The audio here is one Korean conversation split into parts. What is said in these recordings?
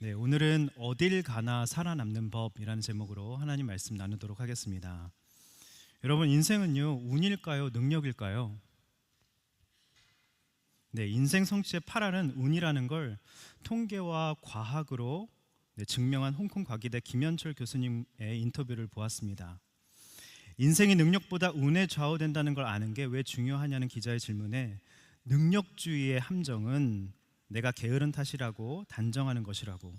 네, 오늘은 어딜 가나 살아남는 법이라는 제목으로 하나님 말씀 나누도록 하겠습니다. 여러분, 인생은요, 운일까요, 능력일까요? 네, 인생 성취의 8알은 운이라는 걸 통계와 과학으로 증명한 홍콩 과기대 김현철 교수님의 인터뷰를 보았습니다. 인생이 능력보다 운에 좌우된다는 걸 아는 게 왜 중요하냐는 기자의 질문에 능력주의의 함정은 내가 게으른 탓이라고 단정하는 것이라고,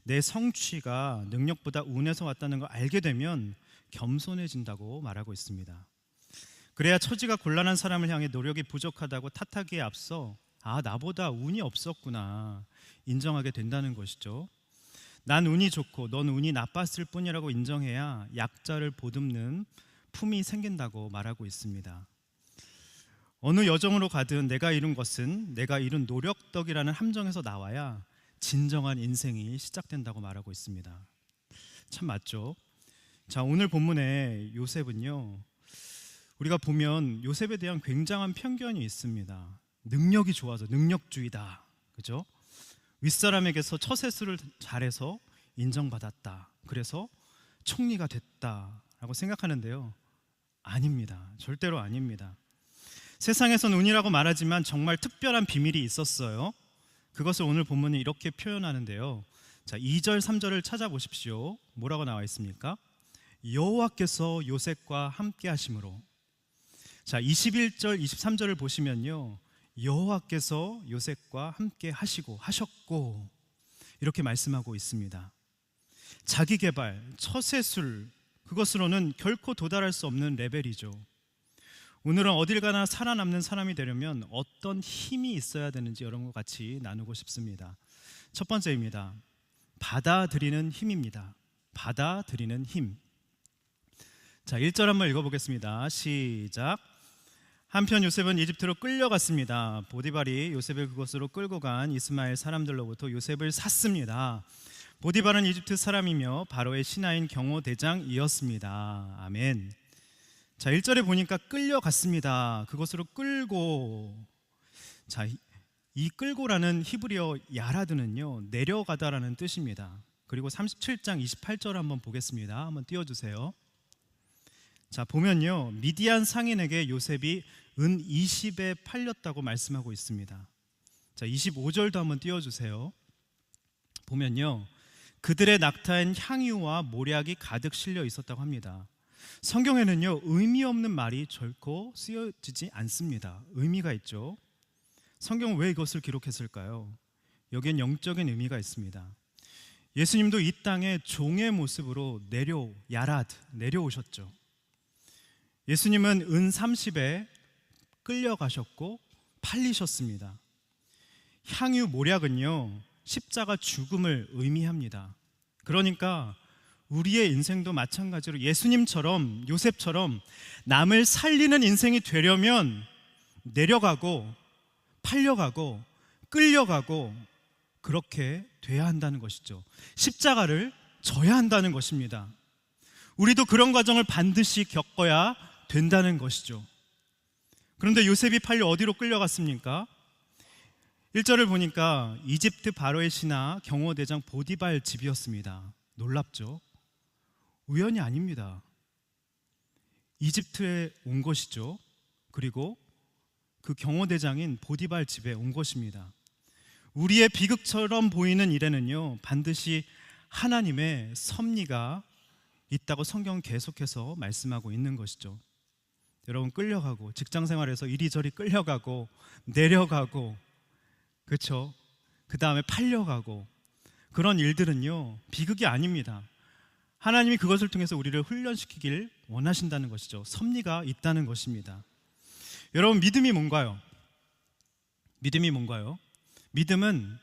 내 성취가 능력보다 운에서 왔다는 걸 알게 되면 겸손해진다고 말하고 있습니다. 그래야 처지가 곤란한 사람을 향해 노력이 부족하다고 탓하기에 앞서 나보다 운이 없었구나 인정하게 된다는 것이죠. 난 운이 좋고 넌 운이 나빴을 뿐이라고 인정해야 약자를 보듬는 품이 생긴다고 말하고 있습니다. 어느 여정으로 가든 내가 이룬 것은 내가 이룬 노력 덕이라는 함정에서 나와야 진정한 인생이 시작된다고 말하고 있습니다. 참 맞죠? 자, 오늘 본문의 요셉은요, 우리가 보면 요셉에 대한 굉장한 편견이 있습니다. 능력이 좋아서 능력주의다, 그죠? 윗사람에게서 처세술을 잘해서 인정받았다, 그래서 총리가 됐다라고 생각하는데요, 아닙니다. 절대로 아닙니다. 세상에선 운이라고 말하지만 정말 특별한 비밀이 있었어요. 그것을 오늘 본문은 이렇게 표현하는데요. 자, 2절 3절을 찾아보십시오. 뭐라고 나와 있습니까? 여호와께서 요셉과 함께 하심으로. 자, 21절 23절을 보시면요, 여호와께서 요셉과 함께 하셨고 이렇게 말씀하고 있습니다. 자기개발, 처세술, 그것으로는 결코 도달할 수 없는 레벨이죠. 오늘은 어딜 가나 살아남는 사람이 되려면 어떤 힘이 있어야 되는지 여러분과 같이 나누고 싶습니다. 첫 번째입니다. 받아들이는 힘입니다. 받아들이는 힘. 자, 1절 한번 읽어보겠습니다. 시작. 한편 요셉은 이집트로 끌려갔습니다. 보디발이 요셉을 그곳으로 끌고 간 이스마엘 사람들로부터 요셉을 샀습니다. 보디발은 이집트 사람이며 바로의 신하인 경호대장이었습니다. 아멘. 자, 1절에 보니까 끌려갔습니다. 그곳으로 끌고. 자, 이 끌고라는 히브리어 야라드는요, 내려가다라는 뜻입니다. 그리고 37장 28절 한번 보겠습니다. 한번 띄워주세요. 자, 보면요, 미디안 상인에게 요셉이 은 20에 팔렸다고 말씀하고 있습니다. 자, 25절도 한번 띄워주세요. 보면요, 그들의 낙타엔 향유와 모략이 가득 실려 있었다고 합니다. 성경에는요, 의미 없는 말이 결코 쓰여지지 않습니다. 의미가 있죠. 성경은 왜 이것을 기록했을까요? 여기엔 영적인 의미가 있습니다. 예수님도 이 땅에 종의 모습으로 내려오셨죠. 예수님은 은 30에 끌려가셨고 팔리셨습니다. 향유 모략은요, 십자가 죽음을 의미합니다. 그러니까 우리의 인생도 마찬가지로 예수님처럼, 요셉처럼 남을 살리는 인생이 되려면 내려가고 팔려가고 끌려가고 그렇게 돼야 한다는 것이죠. 십자가를 져야 한다는 것입니다. 우리도 그런 과정을 반드시 겪어야 된다는 것이죠. 그런데 요셉이 팔려 어디로 끌려갔습니까? 1절을 보니까 이집트 바로의 신하 경호대장 보디발 집이었습니다. 놀랍죠? 우연이 아닙니다. 이집트에 온 것이죠. 그리고 그 경호대장인 보디발 집에 온 것입니다. 우리의 비극처럼 보이는 일에는요, 반드시 하나님의 섭리가 있다고 성경은 계속해서 말씀하고 있는 것이죠. 여러분, 끌려가고 직장생활에서 이리저리 끌려가고 내려가고, 그렇죠? 그 다음에 팔려가고, 그런 일들은요, 비극이 아닙니다. 하나님이 그것을 통해서 우리를 훈련시키길 원하신다는 것이죠. 섭리가 있다는 것입니다. 여러분, 믿음이 뭔가요? 믿음이 뭔가요? 믿음은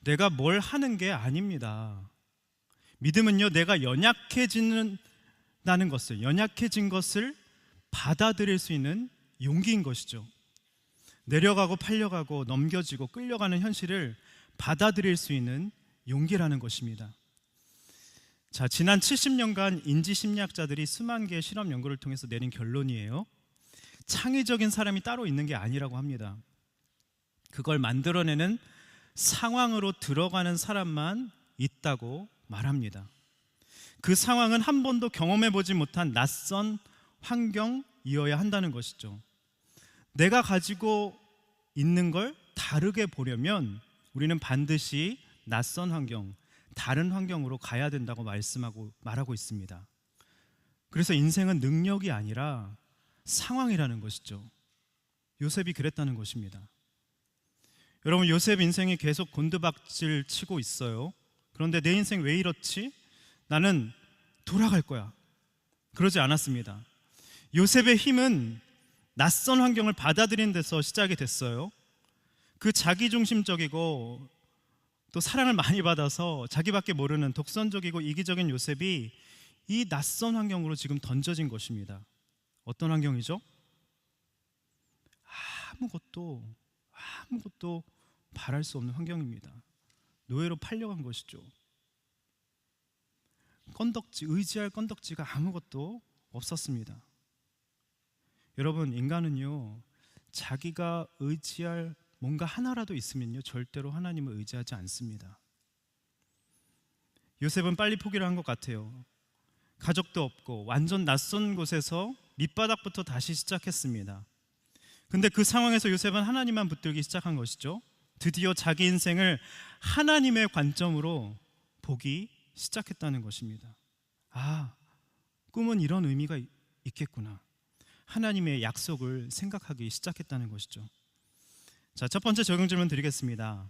내가 뭘 하는 게 아닙니다. 믿음은요, 내가 연약해진 것을 받아들일 수 있는 용기인 것이죠. 내려가고 팔려가고 넘겨지고 끌려가는 현실을 받아들일 수 있는 용기라는 것입니다. 자, 지난 70년간 인지심리학자들이 수만 개의 실험 연구를 통해서 내린 결론이에요. 창의적인 사람이 따로 있는 게 아니라고 합니다. 그걸 만들어내는 상황으로 들어가는 사람만 있다고 말합니다. 그 상황은 한 번도 경험해 보지 못한 낯선 환경이어야 한다는 것이죠. 내가 가지고 있는 걸 다르게 보려면 우리는 반드시 낯선 환경, 다른 환경으로 가야 된다고 말하고 있습니다. 그래서 인생은 능력이 아니라 상황이라는 것이죠. 요셉이 그랬다는 것입니다. 여러분, 요셉 인생이 계속 곤두박질 치고 있어요. 그런데 내 인생 왜 이렇지? 나는 돌아갈 거야. 그러지 않았습니다. 요셉의 힘은 낯선 환경을 받아들이는 데서 시작이 됐어요. 그 자기중심적이고 또 사랑을 많이 받아서 자기밖에 모르는 독선적이고 이기적인 요셉이 이 낯선 환경으로 지금 던져진 것입니다. 어떤 환경이죠? 아무것도 바랄 수 없는 환경입니다. 노예로 팔려간 것이죠. 의지할 건덕지가 아무것도 없었습니다. 여러분, 인간은요, 자기가 의지할 뭔가 하나라도 있으면요, 절대로 하나님을 의지하지 않습니다. 요셉은 빨리 포기를 한 것 같아요. 가족도 없고 완전 낯선 곳에서 밑바닥부터 다시 시작했습니다. 근데 그 상황에서 요셉은 하나님만 붙들기 시작한 것이죠. 드디어 자기 인생을 하나님의 관점으로 보기 시작했다는 것입니다. 아, 꿈은 이런 의미가 있겠구나. 하나님의 약속을 생각하기 시작했다는 것이죠. 자, 첫 번째 적용 질문 드리겠습니다.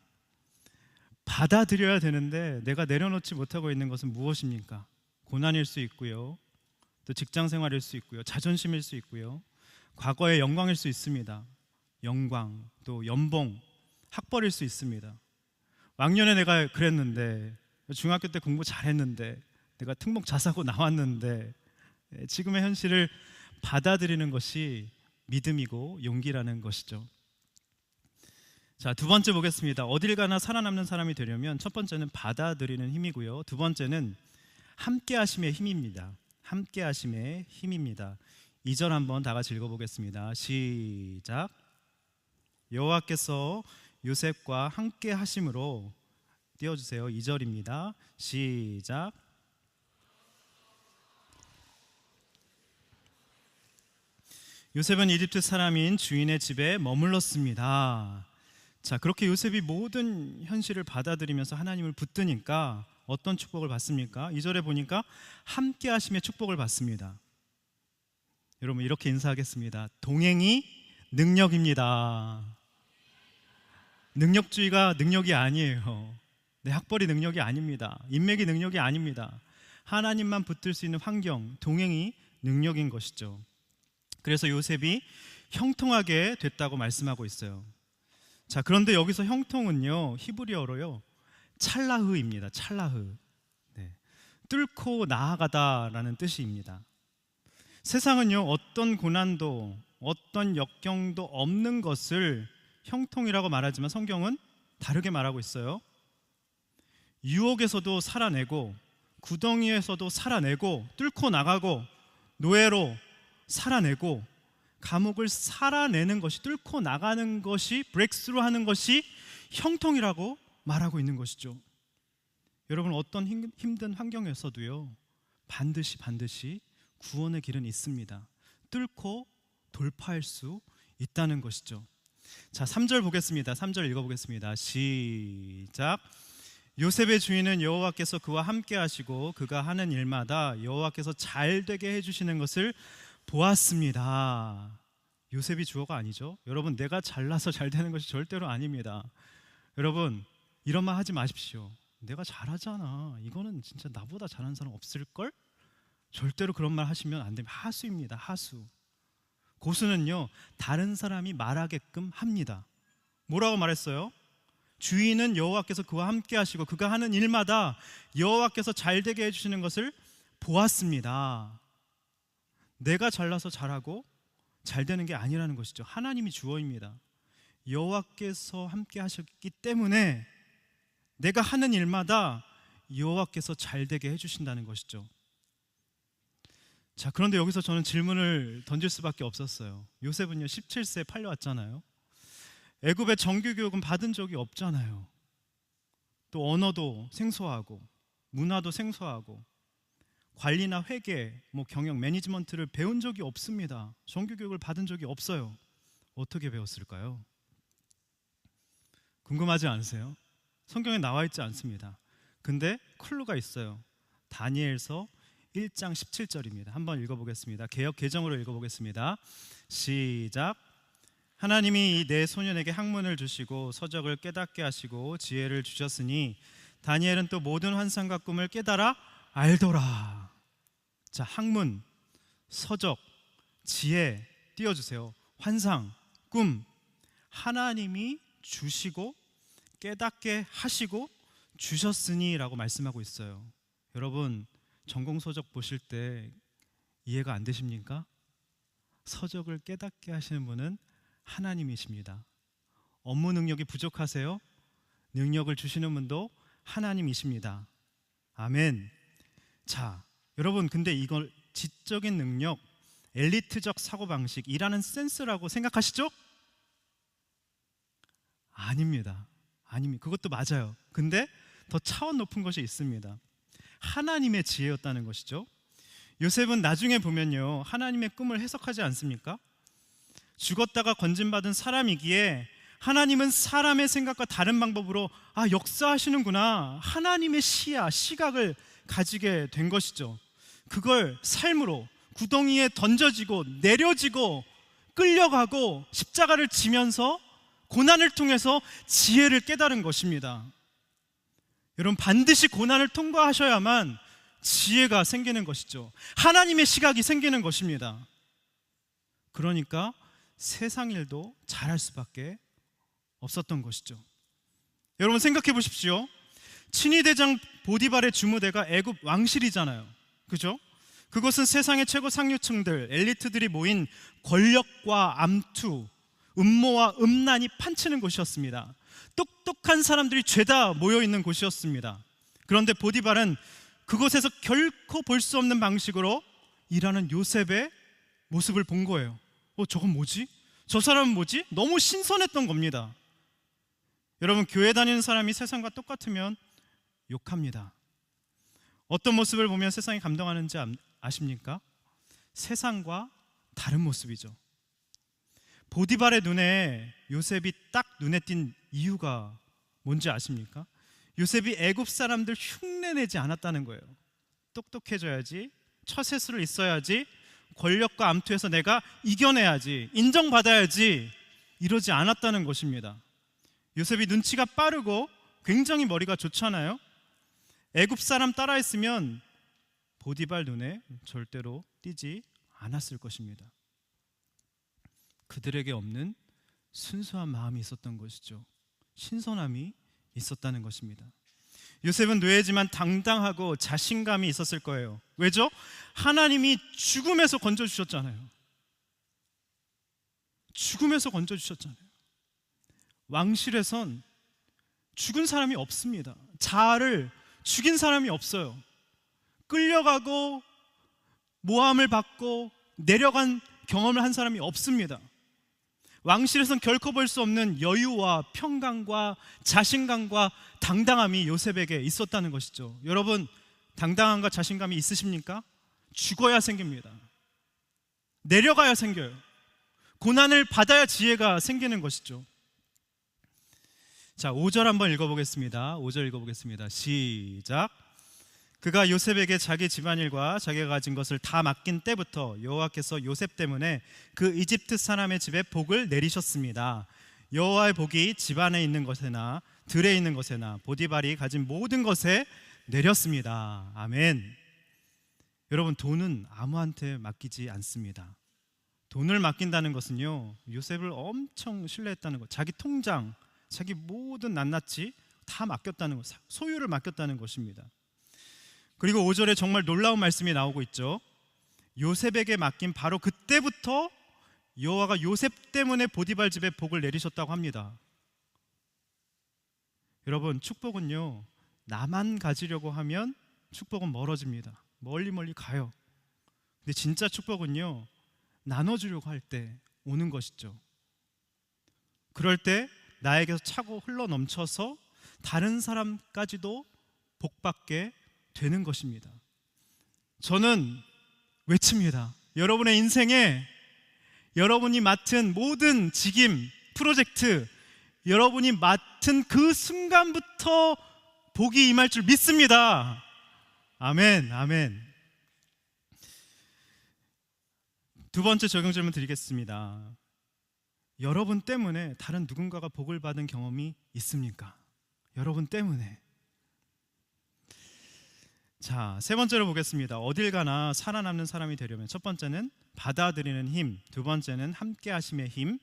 받아들여야 되는데 내가 내려놓지 못하고 있는 것은 무엇입니까? 고난일 수 있고요, 또 직장 생활일 수 있고요, 자존심일 수 있고요, 과거의 영광일 수 있습니다. 영광, 또 연봉, 학벌일 수 있습니다. 왕년에 내가 그랬는데, 중학교 때 공부 잘했는데, 내가 특목 자사고 나왔는데, 지금의 현실을 받아들이는 것이 믿음이고 용기라는 것이죠. 자, 두 번째 보겠습니다. 어딜 가나 살아남는 사람이 되려면 첫 번째는 받아들이는 힘이고요, 두 번째는 함께 하심의 힘입니다. 함께 하심의 힘입니다. 2절 한번 다 같이 읽어보겠습니다. 시작. 여호와께서 요셉과 함께 하심으로, 띄워주세요. 2절입니다. 시작. 요셉은 이집트 사람인 주인의 집에 머물렀습니다. 자, 그렇게 요셉이 모든 현실을 받아들이면서 하나님을 붙드니까 어떤 축복을 받습니까? 2절에 보니까 함께 하심의 축복을 받습니다. 여러분, 이렇게 인사하겠습니다. 동행이 능력입니다. 능력주의가 능력이 아니에요. 내 학벌이 능력이 아닙니다. 인맥이 능력이 아닙니다. 하나님만 붙들 수 있는 환경, 동행이 능력인 것이죠. 그래서 요셉이 형통하게 됐다고 말씀하고 있어요. 자, 그런데 여기서 형통은요, 히브리어로요, 찰라흐입니다. 찰라흐. 네. 뚫고 나아가다라는 뜻입니다. 세상은요, 어떤 고난도, 어떤 역경도 없는 것을 형통이라고 말하지만 성경은 다르게 말하고 있어요. 유혹에서도 살아내고, 구덩이에서도 살아내고, 뚫고 나가고, 노예로 살아내고, 감옥을 살아내는 것이, 뚫고 나가는 것이, 브레이크스루 하는 것이 형통이라고 말하고 있는 것이죠. 여러분, 어떤 힘든 환경에서도요, 반드시 구원의 길은 있습니다. 뚫고 돌파할 수 있다는 것이죠. 자, 3절 보겠습니다. 3절 읽어보겠습니다. 시작. 요셉의 주인은 여호와께서 그와 함께 하시고 그가 하는 일마다 여호와께서 잘 되게 해주시는 것을 보았습니다. 요셉이 주어가 아니죠. 여러분, 내가 잘나서 잘 되는 것이 절대로 아닙니다. 여러분, 이런 말 하지 마십시오. 내가 잘하잖아, 이거는 진짜 나보다 잘하는 사람 없을걸? 절대로 그런 말 하시면 안 됩니다. 하수입니다. 하수. 고수는요, 다른 사람이 말하게끔 합니다. 뭐라고 말했어요? 주인은 여호와께서 그와 함께 하시고 그가 하는 일마다 여호와께서 잘 되게 해주시는 것을 보았습니다. 내가 잘나서 잘하고 잘 되는 게 아니라는 것이죠. 하나님이 주어입니다. 여호와께서 함께 하셨기 때문에 내가 하는 일마다 여호와께서 잘 되게 해주신다는 것이죠. 자, 그런데 여기서 저는 질문을 던질 수밖에 없었어요. 요셉은요, 17세에 팔려왔잖아요. 애굽의 정규교육은 받은 적이 없잖아요. 또 언어도 생소하고 문화도 생소하고 관리나 회계, 경영, 매니지먼트를 배운 적이 없습니다. 정규 교육을 받은 적이 없어요. 어떻게 배웠을까요? 궁금하지 않으세요? 성경에 나와 있지 않습니다. 근데 클루가 있어요. 다니엘서 1장 17절입니다. 한번 읽어보겠습니다. 개역 개정으로 읽어보겠습니다. 시작. 하나님이 내 소년에게 학문을 주시고 서적을 깨닫게 하시고 지혜를 주셨으니 다니엘은 또 모든 환상과 꿈을 깨달아 알더라. 자, 학문, 서적, 지혜 띄워주세요. 환상, 꿈, 하나님이 주시고 깨닫게 하시고 주셨으니 라고 말씀하고 있어요. 여러분, 전공서적 보실 때 이해가 안 되십니까? 서적을 깨닫게 하시는 분은 하나님이십니다. 업무 능력이 부족하세요? 능력을 주시는 분도 하나님이십니다. 아멘. 자, 여러분, 근데 이걸 지적인 능력, 엘리트적 사고방식, 일하는 센스라고 생각하시죠? 아닙니다. 그것도 맞아요. 근데 더 차원 높은 것이 있습니다. 하나님의 지혜였다는 것이죠. 요셉은 나중에 보면요, 하나님의 꿈을 해석하지 않습니까? 죽었다가 건진받은 사람이기에 하나님은 사람의 생각과 다른 방법으로 역사하시는구나, 하나님의 시각을 가지게 된 것이죠. 그걸 삶으로 구덩이에 던져지고 내려지고 끌려가고 십자가를 지면서 고난을 통해서 지혜를 깨달은 것입니다. 여러분, 반드시 고난을 통과하셔야만 지혜가 생기는 것이죠. 하나님의 시각이 생기는 것입니다. 그러니까 세상 일도 잘할 수밖에 없었던 것이죠. 여러분, 생각해 보십시오. 친위 대장 보디발의 주무대가 애굽 왕실이잖아요. 그죠? 그것은 세상의 최고 상류층들, 엘리트들이 모인 권력과 암투, 음모와 음란이 판치는 곳이었습니다. 똑똑한 사람들이 죄다 모여있는 곳이었습니다. 그런데 보디발은 그곳에서 결코 볼 수 없는 방식으로 일하는 요셉의 모습을 본 거예요. 저건 뭐지? 저 사람은 뭐지? 너무 신선했던 겁니다. 여러분, 교회 다니는 사람이 세상과 똑같으면 욕합니다. 어떤 모습을 보면 세상이 감동하는지 아십니까? 세상과 다른 모습이죠. 보디발의 눈에 요셉이 딱 눈에 띈 이유가 뭔지 아십니까? 요셉이 애굽 사람들 흉내내지 않았다는 거예요. 똑똑해져야지, 처세술을 있어야지, 권력과 암투에서 내가 이겨내야지, 인정받아야지, 이러지 않았다는 것입니다. 요셉이 눈치가 빠르고 굉장히 머리가 좋잖아요. 애굽 사람 따라했으면 보디발 눈에 절대로 띄지 않았을 것입니다. 그들에게 없는 순수한 마음이 있었던 것이죠. 신선함이 있었다는 것입니다. 요셉은 노예지만 당당하고 자신감이 있었을 거예요. 왜죠? 하나님이 죽음에서 건져주셨잖아요. 죽음에서 건져주셨잖아요. 왕실에선 죽은 사람이 없습니다. 자아를 죽인 사람이 없어요. 끌려가고 모함을 받고 내려간 경험을 한 사람이 없습니다. 왕실에선 결코 볼 수 없는 여유와 평강과 자신감과 당당함이 요셉에게 있었다는 것이죠. 여러분, 당당함과 자신감이 있으십니까? 죽어야 생깁니다. 내려가야 생겨요. 고난을 받아야 지혜가 생기는 것이죠. 자, 5절 한번 읽어보겠습니다. 5절 읽어보겠습니다. 시작. 그가 요셉에게 자기 집안일과 자기가 가진 것을 다 맡긴 때부터 여호와께서 요셉 때문에 그 이집트 사람의 집에 복을 내리셨습니다. 여호와의 복이 집안에 있는 것에나 들에 있는 것에나 보디발이 가진 모든 것에 내렸습니다. 아멘. 여러분, 돈은 아무한테 맡기지 않습니다. 돈을 맡긴다는 것은요, 요셉을 엄청 신뢰했다는 것, 자기 통장, 자기 모든 낱낱이 다 맡겼다는 것, 소유를 맡겼다는 것입니다. 그리고 5절에 정말 놀라운 말씀이 나오고 있죠. 요셉에게 맡긴 바로 그때부터 여호와가 요셉 때문에 보디발 집에 복을 내리셨다고 합니다. 여러분, 축복은요, 나만 가지려고 하면 축복은 멀어집니다. 멀리 가요. 근데 진짜 축복은요, 나눠주려고 할 때 오는 것이죠. 그럴 때 나에게서 차고 흘러 넘쳐서 다른 사람까지도 복받게 되는 것입니다. 저는 외칩니다. 여러분의 인생에 여러분이 맡은 모든 직임, 프로젝트, 여러분이 맡은 그 순간부터 복이 임할 줄 믿습니다. 아멘, 아멘. 두 번째 적용 질문 드리겠습니다. 여러분 때문에 다른 누군가가 복을 받은 경험이 있습니까? 여러분 때문에. 자, 세 번째로 보겠습니다. 어딜 가나 살아남는 사람이 되려면 첫 번째는 받아들이는 힘, 두 번째는 함께 하심의 힘,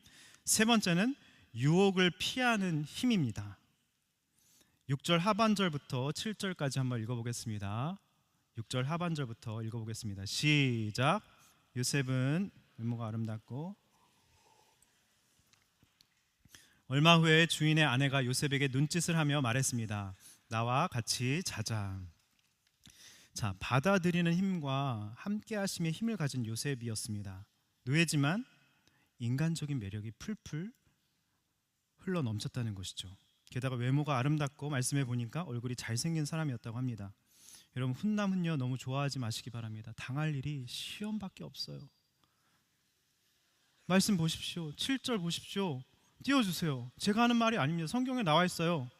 세 번째는 유혹을 피하는 힘입니다. 6절 하반절부터 7절까지 한번 읽어보겠습니다. 6절 하반절부터 읽어보겠습니다. 시작. 요셉은 외모가 아름답고 얼마 후에 주인의 아내가 요셉에게 눈짓을 하며 말했습니다. 나와 같이 자자. 자, 받아들이는 힘과 함께 하심의 힘을 가진 요셉이었습니다. 노예지만 인간적인 매력이 풀풀 흘러 넘쳤다는 것이죠. 게다가 외모가 아름답고 말씀해 보니까 얼굴이 잘생긴 사람이었다고 합니다. 여러분, 훈남 훈녀 너무 좋아하지 마시기 바랍니다. 당할 일이 시험밖에 없어요. 말씀 보십시오. 7절 보십시오. 띄워주세요. 제가 하는 말이 아닙니다. 성경에 나와 있어요.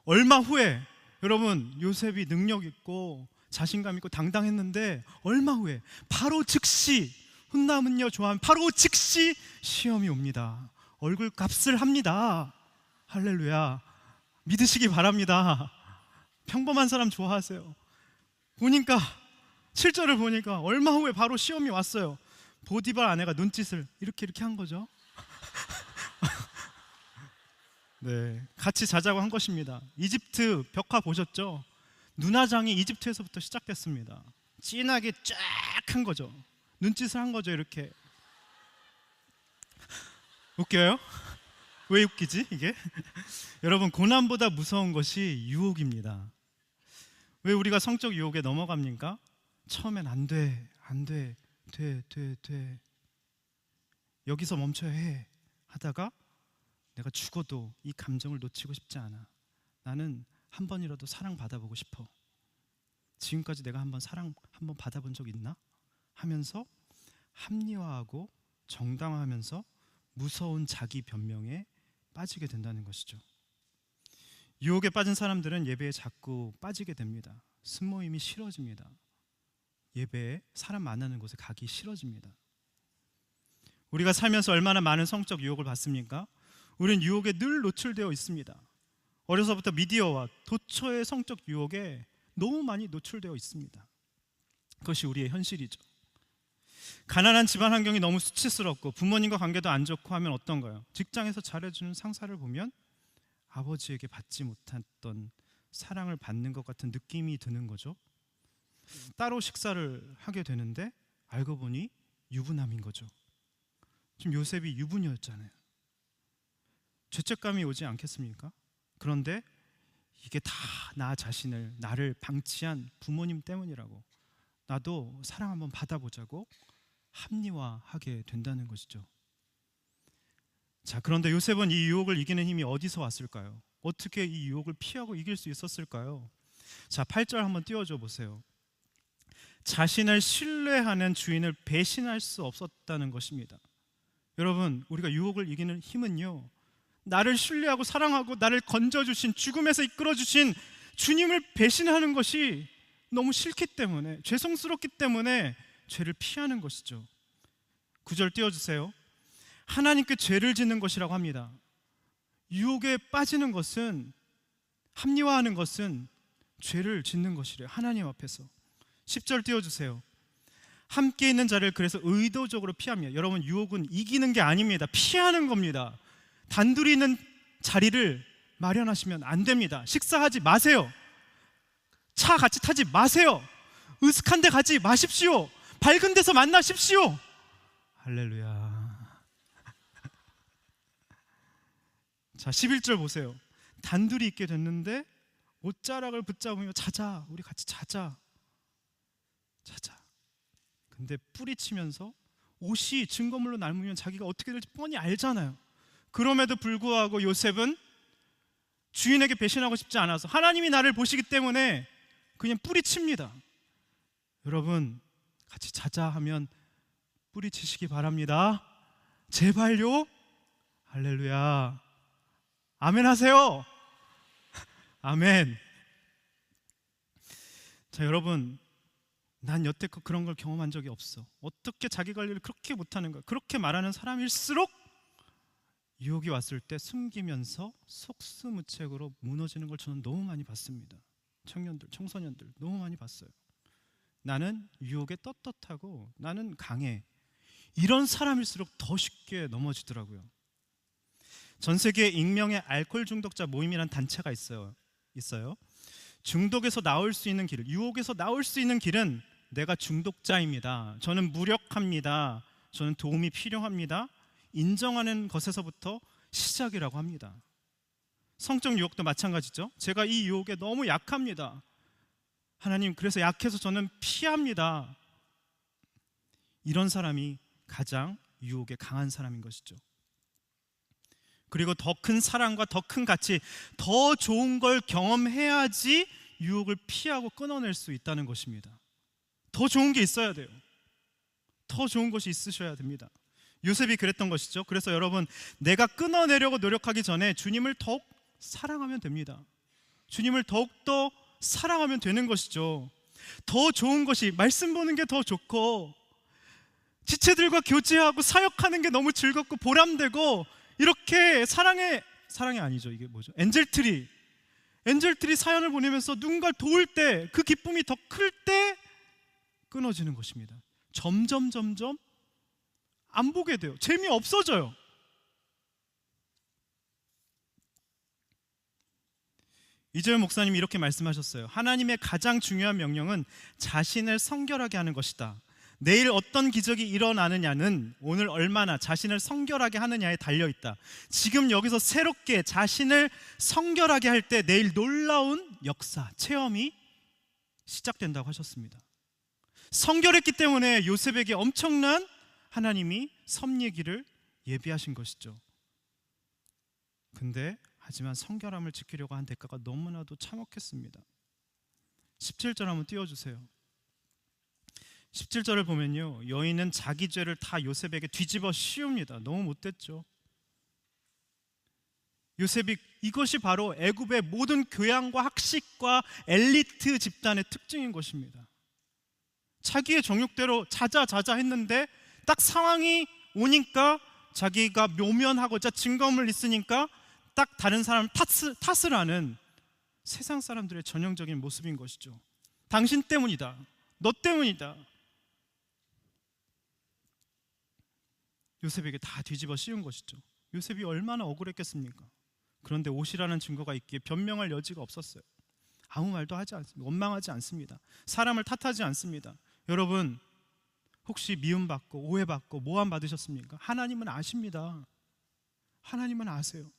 얼마 후에 여러분, 요셉이 능력 있고 자신감 있고 당당했는데 얼마 후에 바로 즉시 훈남 훈녀 좋아하면 바로 즉시 시험이 옵니다. 얼굴 값을 합니다. 할렐루야. 믿으시기 바랍니다. 평범한 사람 좋아하세요. 보니까 7절을 보니까 얼마 후에 바로 시험이 왔어요. 보디발 아내가 눈짓을 이렇게 한 거죠. 네, 같이 자자고 한 것입니다. 이집트 벽화 보셨죠? 눈화장이 이집트에서부터 시작됐습니다. 진하게 쫙 한 거죠. 눈짓을 한 거죠. 이렇게. 웃겨요? 왜 웃기지 이게? 여러분, 고난보다 무서운 것이 유혹입니다. 왜 우리가 성적 유혹에 넘어갑니까? 처음엔 안 돼, 돼. 여기서 멈춰야 해 하다가 내가 죽어도 이 감정을 놓치고 싶지 않아. 나는 한 번이라도 사랑 받아보고 싶어. 지금까지 내가 사랑 한번 받아본 적 있나? 하면서 합리화하고 정당화하면서 무서운 자기 변명에 빠지게 된다는 것이죠. 유혹에 빠진 사람들은 예배에 자꾸 빠지게 됩니다. 순모임이 싫어집니다. 예배에 사람 만나는 곳에 가기 싫어집니다. 우리가 살면서 얼마나 많은 성적 유혹을 받습니까? 우리는 유혹에 늘 노출되어 있습니다. 어려서부터 미디어와 도처의 성적 유혹에 너무 많이 노출되어 있습니다. 그것이 우리의 현실이죠. 가난한 집안 환경이 너무 수치스럽고 부모님과 관계도 안 좋고 하면 어떤가요? 직장에서 잘해주는 상사를 보면 아버지에게 받지 못했던 사랑을 받는 것 같은 느낌이 드는 거죠. 따로 식사를 하게 되는데 알고 보니 유부남인 거죠. 지금 요셉이 유부녀였잖아요. 죄책감이 오지 않겠습니까? 그런데 이게 다 나 자신을, 나를 방치한 부모님 때문이라고, 나도 사랑 한번 받아보자고 합리화하게 된다는 것이죠. 자, 그런데 요셉은 이 유혹을 이기는 힘이 어디서 왔을까요? 어떻게 이 유혹을 피하고 이길 수 있었을까요? 자, 8절 한번 띄워줘 보세요. 자신을 신뢰하는 주인을 배신할 수 없었다는 것입니다. 여러분, 우리가 유혹을 이기는 힘은요, 나를 신뢰하고 사랑하고 나를 건져주신, 죽음에서 이끌어주신 주님을 배신하는 것이 너무 싫기 때문에, 죄송스럽기 때문에 죄를 피하는 것이죠. 9절 띄워주세요. 하나님께 죄를 짓는 것이라고 합니다. 유혹에 빠지는 것은, 합리화하는 것은 죄를 짓는 것이래요. 하나님 앞에서. 10절 띄워주세요. 함께 있는 자를 그래서 의도적으로 피합니다. 여러분, 유혹은 이기는 게 아닙니다. 피하는 겁니다. 단둘이 있는 자리를 마련하시면 안 됩니다. 식사하지 마세요. 차 같이 타지 마세요. 으슥한 데 가지 마십시오. 밝은 데서 만나십시오. 할렐루야. 자, 11절 보세요. 단둘이 있게 됐는데 옷자락을 붙잡으며 자자, 우리 같이 자자. 근데 뿌리치면서 옷이 증거물로 남으면 자기가 어떻게 될지 뻔히 알잖아요. 그럼에도 불구하고 요셉은 주인에게 배신하고 싶지 않아서, 하나님이 나를 보시기 때문에 그냥 뿌리칩니다. 여러분, 같이 자자 하면 뿌리치시기 바랍니다. 제발요. 할렐루야. 아멘 하세요. 아멘. 자, 여러분, 난 여태껏 그런 걸 경험한 적이 없어. 어떻게 자기 관리를 그렇게 못하는 거야? 그렇게 말하는 사람일수록 유혹이 왔을 때 숨기면서 속수무책으로 무너지는 걸 저는 너무 많이 봤습니다. 청년들, 청소년들 너무 많이 봤어요. 나는 유혹에 떳떳하고 나는 강해, 이런 사람일수록 더 쉽게 넘어지더라고요. 전 세계 익명의 알코올 중독자 모임이라는 단체가 있어요. 중독에서 나올 수 있는 길, 유혹에서 나올 수 있는 길은 내가 중독자입니다, 저는 무력합니다, 저는 도움이 필요합니다, 인정하는 것에서부터 시작이라고 합니다. 성적 유혹도 마찬가지죠. 제가 이 유혹에 너무 약합니다, 하나님, 그래서 약해서 저는 피합니다. 이런 사람이 가장 유혹에 강한 사람인 것이죠. 그리고 더 큰 사랑과 더 큰 가치, 더 좋은 걸 경험해야지 유혹을 피하고 끊어낼 수 있다는 것입니다. 더 좋은 게 있어야 돼요. 더 좋은 것이 있으셔야 됩니다. 요셉이 그랬던 것이죠. 그래서 여러분, 내가 끊어내려고 노력하기 전에 주님을 더욱 사랑하면 됩니다. 주님을 더욱더 사랑하면 되는 것이죠. 더 좋은 것이, 말씀 보는 게 더 좋고, 지체들과 교제하고 사역하는 게 너무 즐겁고 보람되고, 이렇게 사랑이 아니죠, 이게 뭐죠? 엔젤트리 사연을 보내면서 누군가를 도울 때 그 기쁨이 더 클 때 끊어지는 것입니다. 점점 안 보게 돼요. 재미없어져요. 이재현 목사님이 이렇게 말씀하셨어요. 하나님의 가장 중요한 명령은 자신을 성결하게 하는 것이다. 내일 어떤 기적이 일어나느냐는 오늘 얼마나 자신을 성결하게 하느냐에 달려있다. 지금 여기서 새롭게 자신을 성결하게 할 때 내일 놀라운 역사, 체험이 시작된다고 하셨습니다. 성결했기 때문에 요셉에게 엄청난 하나님이 섭리기를 예비하신 것이죠. 근데 하지만 성결함을 지키려고 한 대가가 너무나도 참혹했습니다. 17절 한번 띄워주세요. 17절을 보면요, 여인은 자기 죄를 다 요셉에게 뒤집어 씌웁니다. 너무 못됐죠. 요셉이, 이것이 바로 애굽의 모든 교양과 학식과 엘리트 집단의 특징인 것입니다. 자기의 정욕대로 자자 했는데 딱 상황이 오니까 자기가 묘면하고자 증거물 있으니까 딱 다른 사람 탓을 하는 세상 사람들의 전형적인 모습인 것이죠. 당신 때문이다, 너 때문이다. 요셉에게 다 뒤집어 씌운 것이죠. 요셉이 얼마나 억울했겠습니까? 그런데 옷이라는 증거가 있기에 변명할 여지가 없었어요. 아무 말도 하지 않습니다. 원망하지 않습니다. 사람을 탓하지 않습니다. 여러분, 혹시 미움받고 오해받고 모함 받으셨습니까? 하나님은 아십니다. 하나님은 아세요.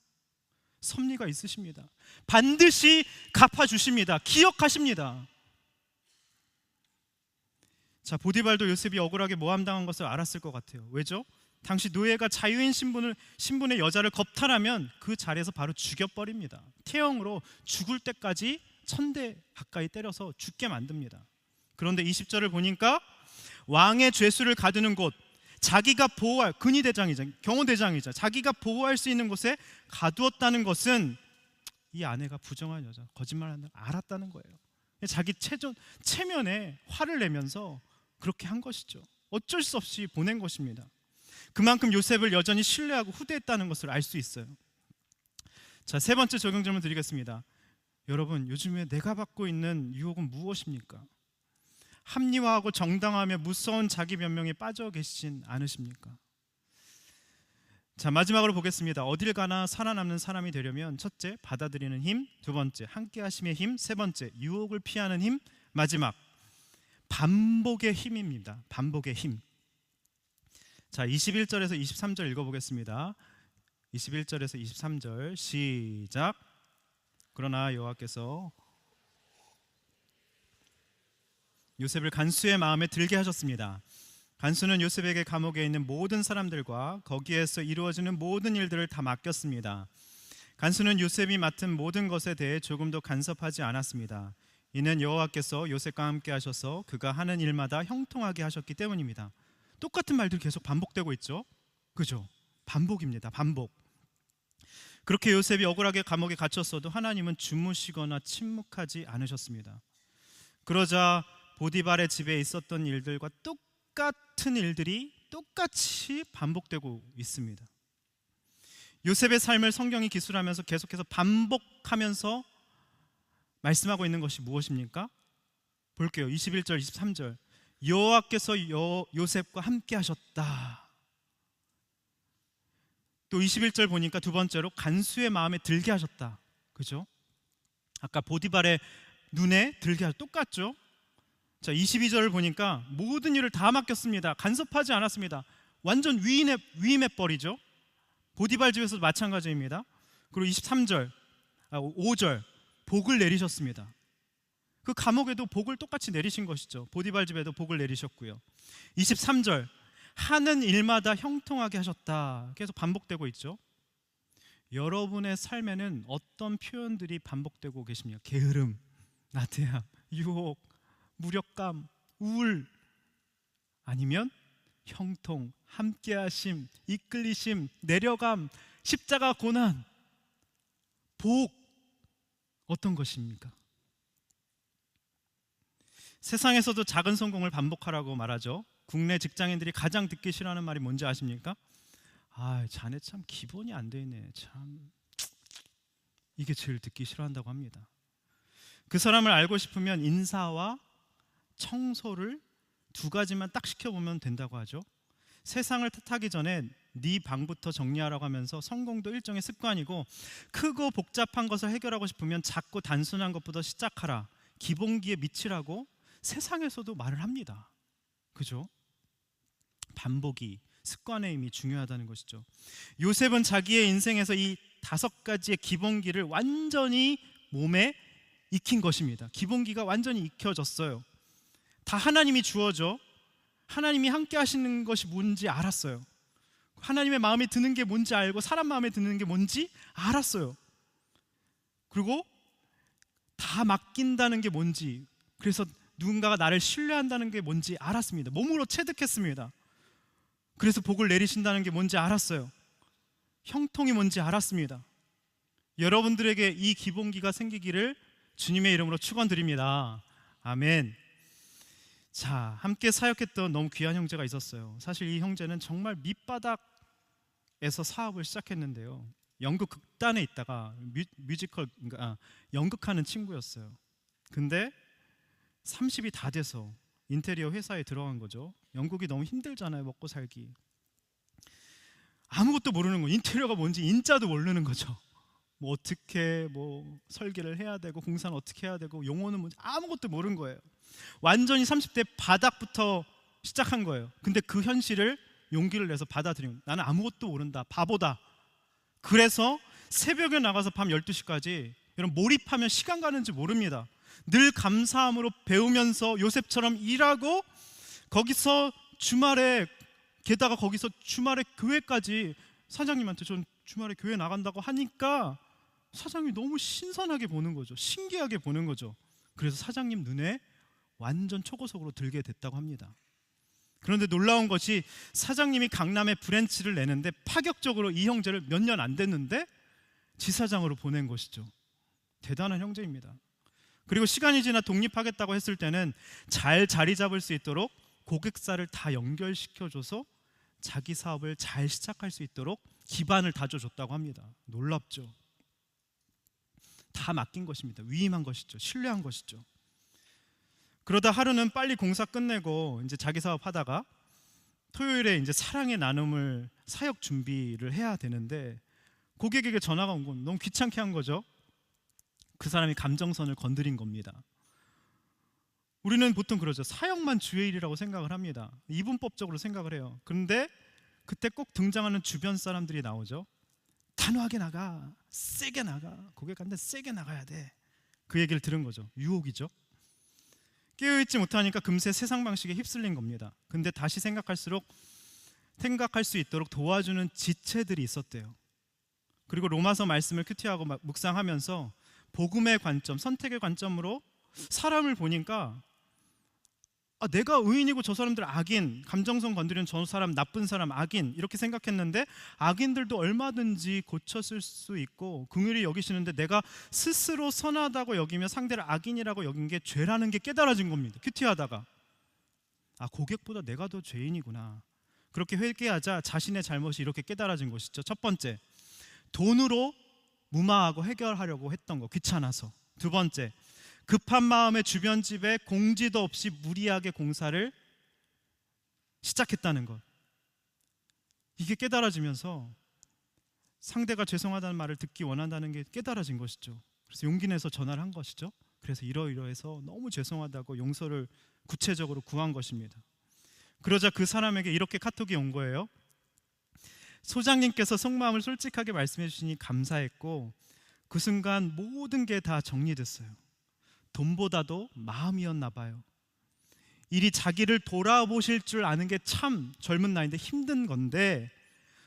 섭리가 있으십니다. 반드시 갚아주십니다. 기억하십니다. 자, 보디발도 요셉이 억울하게 모함당한 것을 알았을 것 같아요. 왜죠? 당시 노예가 자유인 신분의 여자를 겁탈하면 그 자리에서 바로 죽여버립니다. 태형으로 죽을 때까지 1000대 가까이 때려서 죽게 만듭니다. 그런데 20절을 보니까 왕의 죄수를 가두는 곳, 자기가 보호할, 근위대장이자 경호대장이자 자기가 보호할 수 있는 곳에 가두었다는 것은 이 아내가 부정한 여자, 거짓말하는 걸 알았다는 거예요. 자기 체면에 화를 내면서 그렇게 한 것이죠. 어쩔 수 없이 보낸 것입니다. 그만큼 요셉을 여전히 신뢰하고 후대했다는 것을 알 수 있어요. 자, 세 번째 적용 질문 드리겠습니다. 여러분, 요즘에 내가 받고 있는 유혹은 무엇입니까? 합리화하고 정당화하며 무서운 자기 변명에 빠져 계시진 않으십니까? 자, 마지막으로 보겠습니다. 어딜 가나 살아남는 사람이 되려면 첫째, 받아들이는 힘, 두 번째, 함께 하심의 힘, 세 번째, 유혹을 피하는 힘, 마지막, 반복의 힘입니다. 반복의 힘. 자, 21절에서 23절 읽어보겠습니다. 21절에서 23절 시작. 그러나 여호와께서 요셉을 간수의 마음에 들게 하셨습니다. 간수는 요셉에게 감옥에 있는 모든 사람들과 거기에서 이루어지는 모든 일들을 다 맡겼습니다. 간수는 요셉이 맡은 모든 것에 대해 조금도 간섭하지 않았습니다. 이는 여호와께서 요셉과 함께 하셔서 그가 하는 일마다 형통하게 하셨기 때문입니다. 똑같은 말들이 계속 반복되고 있죠. 그죠? 반복입니다. 반복. 그렇게 요셉이 억울하게 감옥에 갇혔어도 하나님은 주무시거나 침묵하지 않으셨습니다. 그러자 보디발의 집에 있었던 일들과 똑같은 일들이 똑같이 반복되고 있습니다. 요셉의 삶을 성경이 기술하면서 계속해서 반복하면서 말씀하고 있는 것이 무엇입니까? 볼게요. 21절, 23절. 여호와께서 요셉과 함께 하셨다. 또 21절 보니까 두 번째로 간수의 마음에 들게 하셨다. 그죠? 아까 보디발의 눈에 들게 하셨다. 똑같죠? 자, 22절을 보니까 모든 일을 다 맡겼습니다. 간섭하지 않았습니다. 완전 위임해버리죠. 보디발 집에서도 마찬가지입니다. 그리고 23절, 5절 복을 내리셨습니다. 그 감옥에도 복을 똑같이 내리신 것이죠. 보디발 집에도 복을 내리셨고요. 23절 하는 일마다 형통하게 하셨다. 계속 반복되고 있죠. 여러분의 삶에는 어떤 표현들이 반복되고 계십니까? 게으름, 나태함, 유혹, 무력감, 우울, 아니면 형통, 함께하심, 이끌리심, 내려감, 십자가 고난, 복, 어떤 것입니까? 세상에서도 작은 성공을 반복하라고 말하죠. 국내 직장인들이 가장 듣기 싫어하는 말이 뭔지 아십니까? 아, 자네 참 기본이 안 돼 있네. 참, 이게 제일 듣기 싫어한다고 합니다. 그 사람을 알고 싶으면 인사와 청소를 두 가지만 딱 시켜보면 된다고 하죠. 세상을 탓하기 전에 네 방부터 정리하라고 하면서 성공도 일종의 습관이고, 크고 복잡한 것을 해결하고 싶으면 작고 단순한 것부터 시작하라, 기본기에 미치라고 세상에서도 말을 합니다. 그죠? 반복이, 습관의 힘이 중요하다는 것이죠. 요셉은 자기의 인생에서 이 5가지의 기본기를 완전히 몸에 익힌 것입니다. 기본기가 완전히 익혀졌어요. 다 하나님이 주어져 하나님이 함께 하시는 것이 뭔지 알았어요. 하나님의 마음에 드는 게 뭔지 알고 사람 마음에 드는 게 뭔지 알았어요. 그리고 다 맡긴다는 게 뭔지, 그래서 누군가가 나를 신뢰한다는 게 뭔지 알았습니다. 몸으로 체득했습니다. 그래서 복을 내리신다는 게 뭔지 알았어요. 형통이 뭔지 알았습니다. 여러분들에게 이 기본기가 생기기를 주님의 이름으로 축원드립니다. 아멘. 자, 함께 사역했던 너무 귀한 형제가 있었어요. 사실 이 형제는 정말 밑바닥에서 사업을 시작했는데요, 연극 극단에 있다가 연극하는 친구였어요. 근데 30이 다 돼서 인테리어 회사에 들어간 거죠. 연극이 너무 힘들잖아요, 먹고 살기. 아무것도 모르는 거예요. 인테리어가 뭔지 인자도 모르는 거죠. 뭐 어떻게 설계를 해야 되고 공사는 어떻게 해야 되고 용어는 뭔지 아무것도 모르는 거예요. 완전히 30대 바닥부터 시작한 거예요. 근데 그 현실을 용기를 내서 받아들이는, 나는 아무것도 모른다, 바보다. 그래서 새벽에 나가서 밤 12시까지 여러분 몰입하면 시간 가는지 모릅니다. 늘 감사함으로 배우면서 요셉처럼 일하고, 거기서 주말에, 게다가 거기서 주말에 교회까지, 사장님한테 전 주말에 교회 나간다고 하니까 사장님이 너무 신선하게 보는 거죠. 신기하게 보는 거죠. 그래서 사장님 눈에 완전 초고속으로 들게 됐다고 합니다. 그런데 놀라운 것이 사장님이 강남에 브랜치를 내는데 파격적으로 이 형제를 몇 년 안 됐는데 지사장으로 보낸 것이죠. 대단한 형제입니다. 그리고 시간이 지나 독립하겠다고 했을 때는 잘 자리 잡을 수 있도록 고객사를 다 연결시켜줘서 자기 사업을 잘 시작할 수 있도록 기반을 다져줬다고 합니다. 놀랍죠? 다 맡긴 것입니다. 위임한 것이죠. 신뢰한 것이죠. 그러다 하루는 빨리 공사 끝내고 이제 자기 사업 하다가 토요일에 이제 사랑의 나눔을 사역 준비를 해야 되는데 고객에게 전화가 온 건 너무 귀찮게 한 거죠. 그 사람이 감정선을 건드린 겁니다. 우리는 보통 그러죠. 사역만 주의 일이라고 생각을 합니다. 이분법적으로 생각을 해요. 그런데 그때 꼭 등장하는 주변 사람들이 나오죠. 단호하게 나가, 세게 나가, 고객한테 세게 나가야 돼. 그 얘기를 들은 거죠. 유혹이죠. 깨어있지 못하니까 금세 세상 방식에 휩쓸린 겁니다. 근데 다시 생각할 수 있도록 도와주는 지체들이 있었대요. 그리고 로마서 말씀을 큐티하고 묵상하면서 복음의 관점, 선택의 관점으로 사람을 보니까 내가 의인이고 저 사람들 악인, 감정선 건드리는 저 사람 나쁜 사람 악인 이렇게 생각했는데 악인들도 얼마든지 고쳤을 수 있고 긍휼히 여기시는데 내가 스스로 선하다고 여기며 상대를 악인이라고 여긴 게 죄라는 게 깨달아진 겁니다. 큐티하다가 고객보다 내가 더 죄인이구나. 그렇게 회개하자 자신의 잘못이 이렇게 깨달아진 것이죠. 첫 번째, 돈으로 무마하고 해결하려고 했던 거, 귀찮아서. 두 번째, 급한 마음에 주변 집에 공지도 없이 무리하게 공사를 시작했다는 것. 이게 깨달아지면서 상대가 죄송하다는 말을 듣기 원한다는 게 깨달아진 것이죠. 그래서 용기 내서 전화를 한 것이죠. 그래서 이러이러해서 너무 죄송하다고 용서를 구체적으로 구한 것입니다. 그러자 그 사람에게 이렇게 카톡이 온 거예요. 소장님께서 속마음을 솔직하게 말씀해 주시니 감사했고 그 순간 모든 게 다 정리됐어요. 돈보다도 마음이었나 봐요. 일이 자기를 돌아보실 줄 아는 게 참 젊은 나이인데 힘든 건데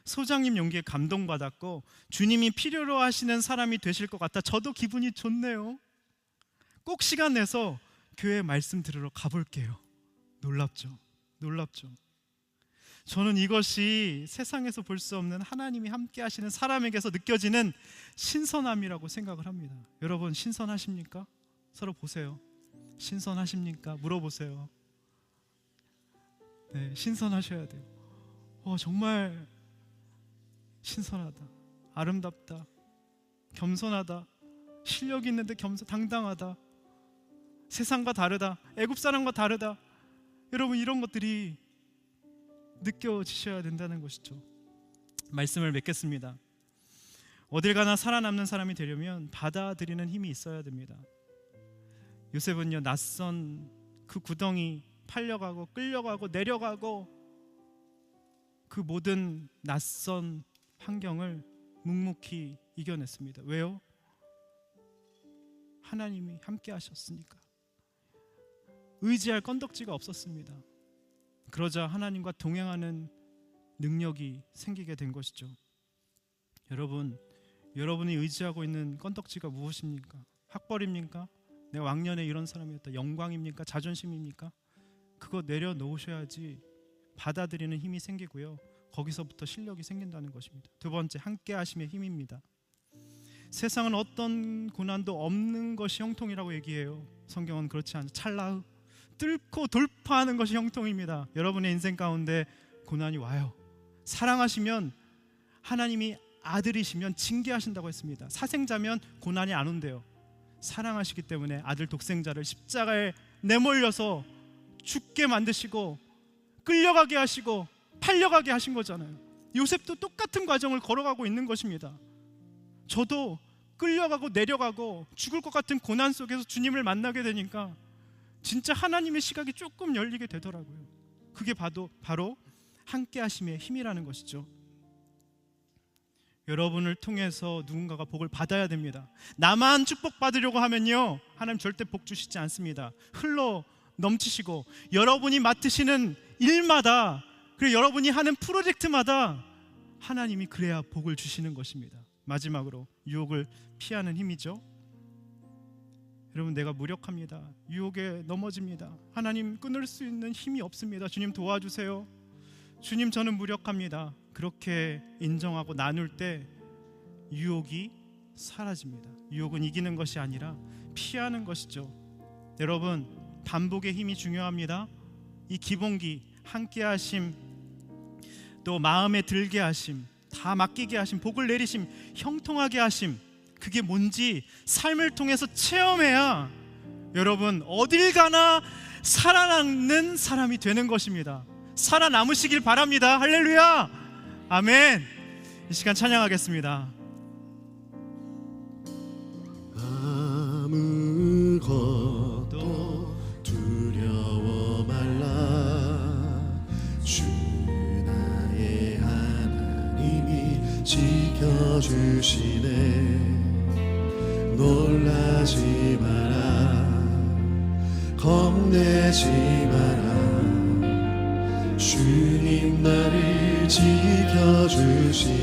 소장님 용기에 감동받았고 주님이 필요로 하시는 사람이 되실 것 같아 저도 기분이 좋네요. 꼭 시간 내서 교회 말씀 들으러 가볼게요. 놀랍죠? 놀랍죠? 저는 이것이 세상에서 볼 수 없는 하나님이 함께 하시는 사람에게서 느껴지는 신선함이라고 생각을 합니다. 여러분 신선하십니까? 서로 보세요. 신선하십니까? 물어보세요. 네, 신선하셔야 돼요. 정말 신선하다, 아름답다, 겸손하다, 실력 있는데 당당하다, 세상과 다르다, 애굽 사람과 다르다. 여러분 이런 것들이 느껴지셔야 된다는 것이죠. 말씀을 맺겠습니다. 어딜 가나 살아남는 사람이 되려면 받아들이는 힘이 있어야 됩니다. 요셉은요, 낯선 그 구덩이 팔려가고 끌려가고 내려가고 그 모든 낯선 환경을 묵묵히 이겨냈습니다. 왜요? 하나님이 함께 하셨으니까. 의지할 건덕지가 없었습니다. 그러자 하나님과 동행하는 능력이 생기게 된 것이죠. 여러분, 여러분이 의지하고 있는 건덕지가 무엇입니까? 학벌입니까? 내가 왕년에 이런 사람이었다. 영광입니까? 자존심입니까? 그거 내려놓으셔야지 받아들이는 힘이 생기고요, 거기서부터 실력이 생긴다는 것입니다. 두 번째, 함께 하심의 힘입니다. 세상은 어떤 고난도 없는 것이 형통이라고 얘기해요. 성경은 그렇지 않죠. 찰나의 뚫고 돌파하는 것이 형통입니다. 여러분의 인생 가운데 고난이 와요. 사랑하시면, 하나님이 아들이시면 징계하신다고 했습니다. 사생자면 고난이 안 온대요. 사랑하시기 때문에 아들 독생자를 십자가에 내몰려서 죽게 만드시고 끌려가게 하시고 팔려가게 하신 거잖아요. 요셉도 똑같은 과정을 걸어가고 있는 것입니다. 저도 끌려가고 내려가고 죽을 것 같은 고난 속에서 주님을 만나게 되니까 진짜 하나님의 시각이 조금 열리게 되더라고요. 그게 바로 함께 하심의 힘이라는 것이죠. 여러분을 통해서 누군가가 복을 받아야 됩니다. 나만 축복받으려고 하면요, 하나님 절대 복 주시지 않습니다. 흘러 넘치시고 여러분이 맡으시는 일마다, 그리고 여러분이 하는 프로젝트마다 하나님이 그래야 복을 주시는 것입니다. 마지막으로 유혹을 피하는 힘이죠. 여러분, 내가 무력합니다. 유혹에 넘어집니다. 하나님, 끊을 수 있는 힘이 없습니다. 주님 도와주세요. 주님, 저는 무력합니다. 그렇게 인정하고 나눌 때 유혹이 사라집니다. 유혹은 이기는 것이 아니라 피하는 것이죠. 여러분, 반복의 힘이 중요합니다. 이 기본기, 함께 하심, 또 마음에 들게 하심, 다 맡기게 하심, 복을 내리심, 형통하게 하심, 그게 뭔지 삶을 통해서 체험해야 여러분 어딜 가나 살아남는 사람이 되는 것입니다. 살아남으시길 바랍니다. 할렐루야, 아멘. 이 시간 찬양하겠습니다. 아무것도 두려워 말라. 주 나의 하나님이 지켜주시네. 놀라지 마라, 겁내지 마라. 주님 나를 지켜주시네.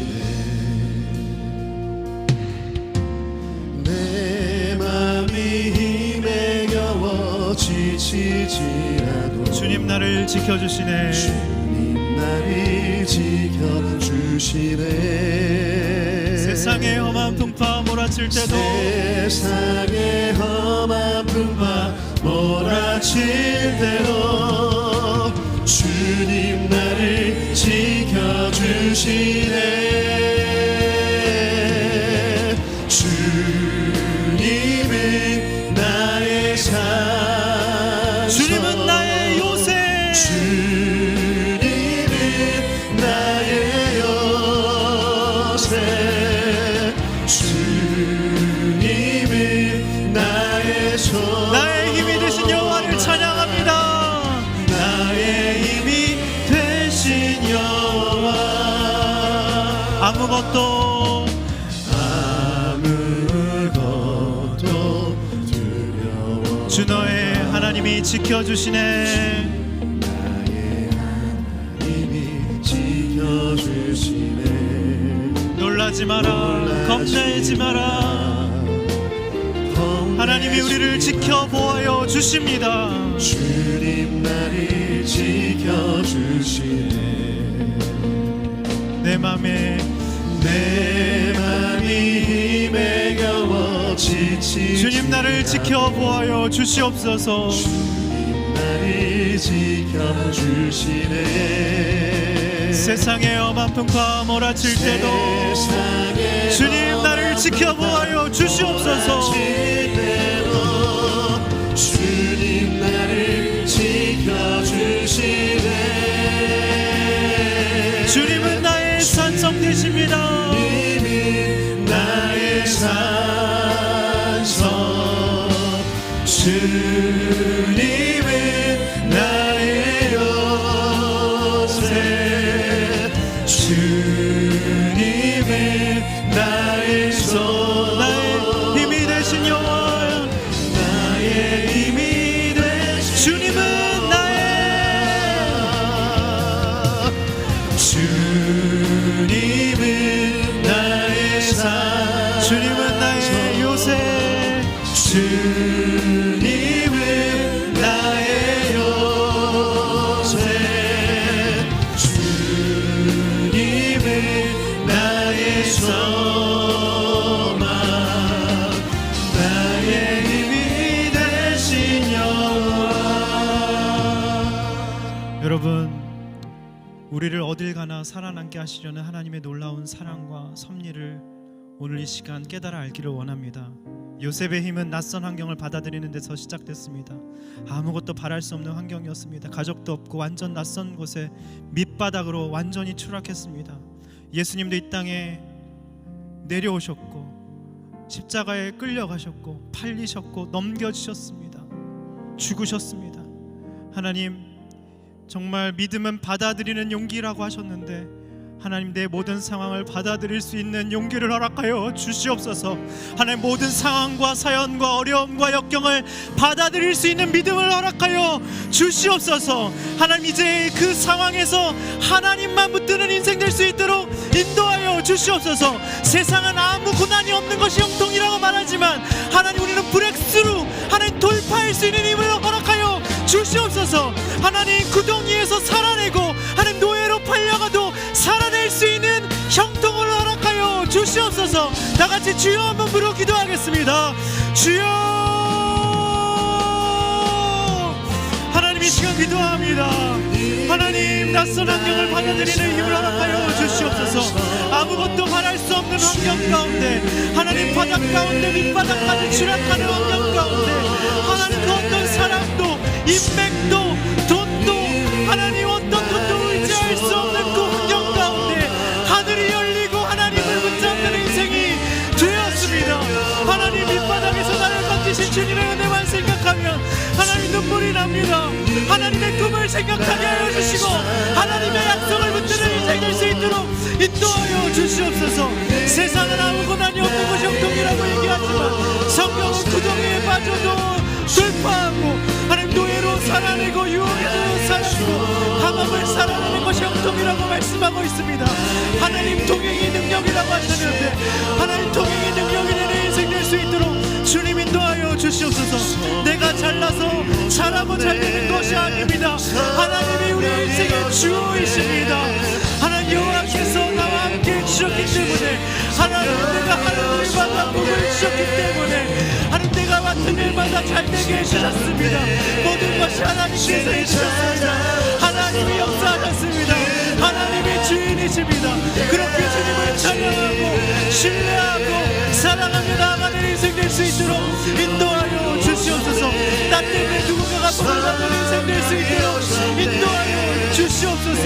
지치지라도 주님 나를 지켜주시네. 주님 나를 지켜주시네. 세상의 험한 풍파 몰아칠 때도 세상의 험한 풍파 몰아칠 때도 주님 나를 지켜주시네. 주님은 나의 산성, 주님은 나의 요새, 주님은 나의 요새, 주님은 나의 소망, 나의 힘이 되신 여호와를 찬양합니다. 나의 힘이 되신 여호와. 아무것도 두려워 주 너의 하나님이 지켜주시네. 나의 하나님이 지켜주시네. 놀라지 마라, 겁내지 마라. 하나님이 우리를 지켜보아요 주십니다. 주님 나를 지켜주시네. 내 맘에 내 맘이 힘에 겨워 지치. 주님 나를 지켜보아요 주시옵소서. 주님 나를 지켜주시네. 세상의 험한 풍파 몰아칠 때도 주님 나를 지켜보아요 주시옵소서. 주님 나를 지켜주시네. 주님은 나의 산성 되십니다. 주님은 나의 산성, 주님은 나의 요새, 주님은 나의 소망, 나의 힘이 되신 여호와, 나의 힘이 되신 주님은 나의, 주님은 나의 산, 주님은 나의 요새, 주님은 나의 요새, 주님은 나의 소망, 나의 힘이 되신 여호와. 여러분, 우리를 어딜 가나 살아남게 하시려는 하나님의 놀라운 사랑과 섭리를 오늘 이 시간 깨달아 알기를 원합니다. 요셉의 힘은 낯선 환경을 받아들이는 데서 시작됐습니다. 아무것도 바랄 수 없는 환경이었습니다. 가족도 없고 완전 낯선 곳에 밑바닥으로 완전히 추락했습니다. 예수님도 이 땅에 내려오셨고 십자가에 끌려가셨고 팔리셨고 넘겨주셨습니다. 죽으셨습니다. 하나님, 정말 믿음은 받아들이는 용기라고 하셨는데 하나님, 내 모든 상황을 받아들일 수 있는 용기를 허락하여 주시옵소서. 하나님, 모든 상황과 사연과 어려움과 역경을 받아들일 수 있는 믿음을 허락하여 주시옵소서. 하나님, 이제 그 상황에서 하나님만 붙드는 인생 될 수 있도록 인도하여 주시옵소서. 세상은 아무 고난이 없는 것이 형통이라고 말하지만 하나님, 우리는 브렉스루, 하나님 돌파할 수 있는 힘을 허락하여 주시옵소서. 하나님, 구덩이에서 살아내고 하나님, 노예로 팔려가도 살아낼 수 있는 형통을 허락하여 주시옵소서. 다같이 주여 한번 부르고 기도하겠습니다. 주여, 하나님 이 시간 기도합니다. 하나님, 낯선 환경을 받아들이는 힘을 허락하여 주시옵소서. 아무것도 바랄 수 없는 환경 가운데, 하나님 바닥 가운데 밑바닥까지 추락하는 환경 가운데, 하나님 그 어떤 사람도 인맥도 돈도 하나님 어떤 것도 의지할 수 없는 그 환경 가운데 하늘이 열리고 하나님을 붙잡는 인생이 되었습니다. 하나님, 밑바닥에서 나를 건지신 주님의 은혜만 생각하면 하나님 눈물이 납니다. 하나님의 꿈을 생각하게 하여 주시고 하나님의 약속을 붙드는 인생 될 수 있도록 인도하여 주시옵소서. 세상은 아무 고난이 없는 것이 형통이라고 얘기하지만 성경은 구덩이에 빠져도 돌파하고 하나님, 노예로 살아내고 유혹에도 살아내고 감옥을 살아내는 것이 형통이라고 말씀하고 있습니다. 하나님, 동행이 능력이라고 하셨는데 하나님, 동행이 능력이 되는 인생 될 수 있도록 주님 인도하여 주시옵소서. 내가 잘나서 주이십니다. 하나님 여호와께서 나와 함께 해주셨기 때문에, 하나님 내가 하는 일마다 복을 주셨기 때문에, 하나님 내가 맡은 일마다 잘되게 해주셨습니다. 모든 것이 하나님께서 해주셨습니다. 하나님이 역사하셨습니다. 하나님이 주인이십니다. 그렇게 주님을 찬양하고 신뢰하고 사랑하며 나아가는 인생 될 수 있도록 인도하여 주시옵소서. 나 때문에 누군가가 복을 받는 인생 될 수 있도록 인도하여 주시옵소서.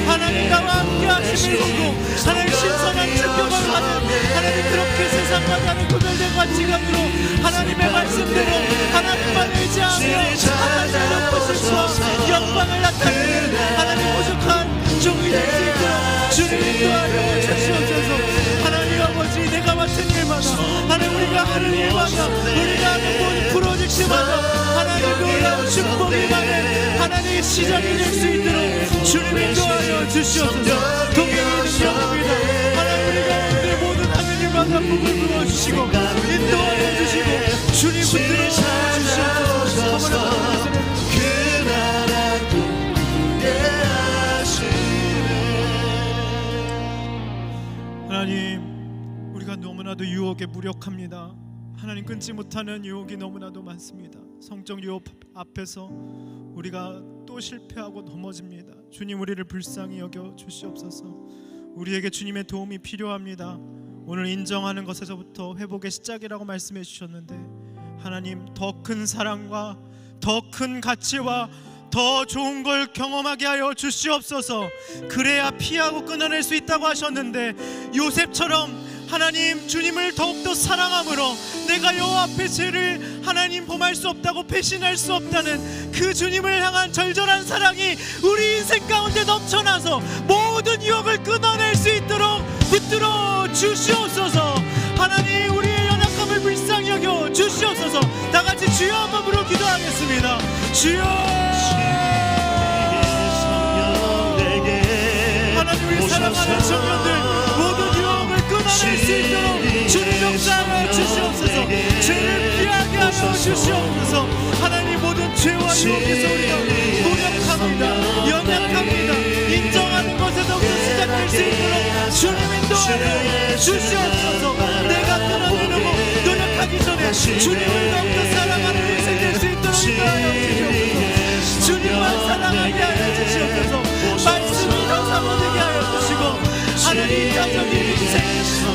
하나님 나와 함께 하심을 보고 하나님 신선한 축복을 받는, 하나님 그렇게 세상과 다른 구별된 가치관으로 하나님의 말씀대로 하나님만 의지하며 하나님의 높으심과 영광을 나타내는 하나님 부족한 종이 될 수 있도록 주님 인도하여 주시옵소서. 하나님 아버지, 내가 맡은 일마다, 하나님 우리가 하는 일마다, 우리가 하는 모든 프로젝트마다 하나님 놀라운 축복이 임하는 하나님의 시작이 될 수 있도록 주님 인도하여 주시옵소서. 동행의 능력입니다. 하나님 우리가 오늘 모든 하는 일마다 복을 부어주시고 인도하여 주시고 주님 붙들어 주시옵소서. 하나님, 우리가 너무나도 유혹에 무력합니다. 하나님 끊지 못하는 유혹이 너무나도 많습니다. 성적 유혹 앞에서 우리가 또 실패하고 넘어집니다. 주님 우리를 불쌍히 여겨 주시옵소서. 우리에게 주님의 도움이 필요합니다. 오늘 인정하는 것에서부터 회복의 시작이라고 말씀해 주셨는데, 하나님 더 큰 사랑과 더 큰 가치와 더 좋은 걸 경험하게 하여 주시옵소서. 그래야 피하고 끊어낼 수 있다고 하셨는데, 요셉처럼 하나님 주님을 더욱더 사랑함으로 내가 여호와 앞에 죄를 하나님 범할 수 없다고 배신할 수 없다는 그 주님을 향한 절절한 사랑이 우리 인생 가운데 넘쳐나서 모든 유혹을 끊어낼 수 있도록 붙들어 주시옵소서. 하나님 우리의 연약함을 불쌍히 여겨 주시옵소서. 다같이 주여 한번으로 기도하겠습니다. 주여, 하나님 우리 사랑하는 청년들 모든 유혹을 끊어낼 수 있도록 주님 역사하여 주시옵소서. 죄를 피하게 하여 주시옵소서. 하나님 모든 죄와 유혹에서 우리가 무력합니다, 연약합니다. 인정하는 것에서부터 시작될 수 있도록 주님 인도하여 주시옵소서. 내가 끊어내려고 노력하기 전에 주님을 더욱더 사랑하는 인생 될 수 있도록 인도하여 주시옵소서. 주님만 사랑하게 하여 주시옵소서. 말씀이 더 사모되게 하여 주시고, 하나님 인간적인 인생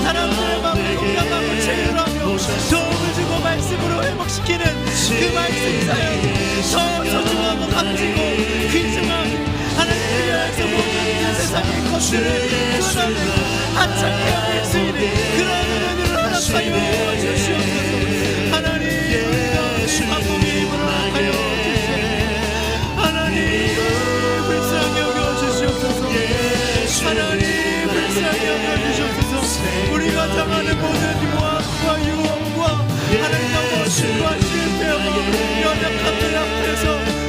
사람들의 마음을 공감하고 체결하며 도움을 주고 말씀으로 회복시키는 그 말씀 사역 더 소중하고 값지고 귀중한 하나님 그리하여서 모든 세상의 것들을 끊어내는 하찮게 하실 수 있는 그런 은혜를 허락하여 주시옵소서. 하나님 우리가 한복의 힘을 허락하여 주시옵소서. 하나님 불쌍히 여겨 주시옵소서. 하나님 불쌍히 여겨 주시옵소서. 우리가 당하는 모든 모함과 유혹과 하나님과 모습과 실패와 연약함들 앞에서